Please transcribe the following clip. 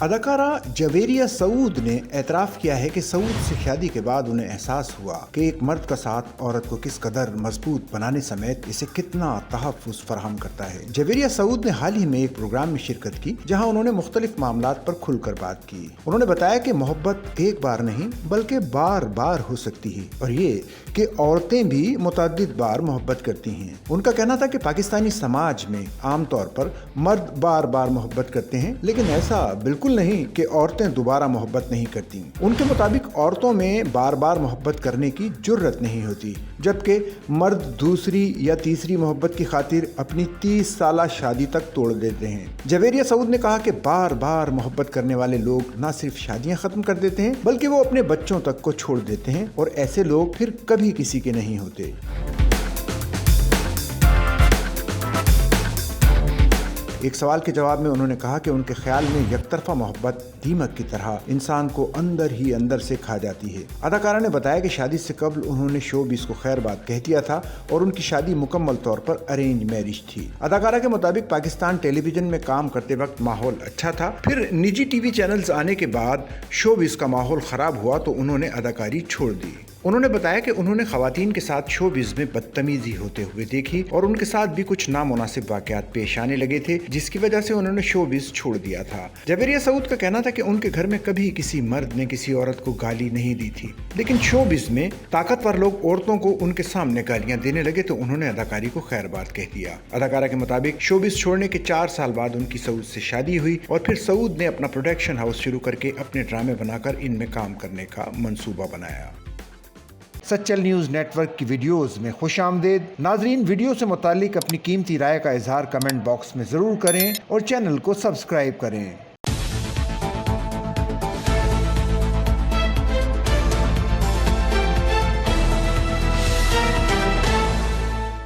اداکارہ جویریہ سعود نے اعتراف کیا ہے کہ سعود سے شادی کے بعد انہیں احساس ہوا کہ ایک مرد کا ساتھ عورت کو کس قدر مضبوط بنانے سمیت اسے کتنا تحفظ فراہم کرتا ہے۔ جویریہ سعود نے حال ہی میں ایک پروگرام میں شرکت کی جہاں انہوں نے مختلف معاملات پر کھل کر بات کی۔ انہوں نے بتایا کہ محبت ایک بار نہیں بلکہ بار بار ہو سکتی ہے، اور یہ کہ عورتیں بھی متعدد بار محبت کرتی ہیں۔ ان کا کہنا تھا کہ پاکستانی سماج میں عام طور پر مرد بار بار محبت کرتے ہیں، لیکن ایسا بالکل نہیں کہ عورتیں دوبارہ محبت نہیں کرتی۔ ان کے مطابق عورتوں میں بار بار محبت کرنے کی جرت نہیں ہوتی، جبکہ مرد دوسری یا تیسری محبت کی خاطر اپنی 30 سالہ شادی تک توڑ دیتے ہیں۔ جویریہ سعود نے کہا کہ بار بار محبت کرنے والے لوگ نہ صرف شادیاں ختم کر دیتے ہیں بلکہ وہ اپنے بچوں تک کو چھوڑ دیتے ہیں، اور ایسے لوگ پھر کبھی کسی کے نہیں ہوتے۔ ایک سوال کے جواب میں انہوں نے کہا کہ ان کے خیال میں یک طرفہ محبت دیمک کی طرح انسان کو اندر ہی اندر سے کھا جاتی ہے۔ اداکارہ نے بتایا کہ شادی سے قبل انہوں نے شوبز کو خیر بات کہہ دیا تھا اور ان کی شادی مکمل طور پر ارینج میرج تھی۔ اداکارہ کے مطابق پاکستان ٹیلی ویژن میں کام کرتے وقت ماحول اچھا تھا، پھر نجی ٹی وی چینلز آنے کے بعد شوبز کا ماحول خراب ہوا تو انہوں نے اداکاری چھوڑ دی۔ انہوں نے بتایا کہ انہوں نے خواتین کے ساتھ شوبز میں بدتمیزی ہوتے ہوئے دیکھی اور ان کے ساتھ بھی کچھ نامناسب واقعات پیش آنے لگے تھے، جس کی وجہ سے انہوں نے شوبز چھوڑ دیا تھا۔ جویریہ سعود کا کہنا تھا کہ ان کے گھر میں کبھی کسی مرد نے کسی عورت کو گالی نہیں دی تھی، لیکن شوبز میں طاقتور لوگ عورتوں کو ان کے سامنے گالیاں دینے لگے تو انہوں نے اداکاری کو خیر بات کہہ دیا۔ اداکارہ کے مطابق شوبز چھوڑنے کے 4 سال بعد ان کی سعود سے شادی ہوئی اور پھر سعود نے اپنا پروڈکشن ہاؤس شروع کر کے اپنے ڈرامے بنا کر ان میں کام کرنے کا منصوبہ بنایا۔ سچل نیوز نیٹ ورک کی ویڈیوز میں خوش آمدید۔ ناظرین، ویڈیو سے متعلق اپنی قیمتی رائے کا اظہار کمنٹ باکس میں ضرور کریں اور چینل کو سبسکرائب کریں۔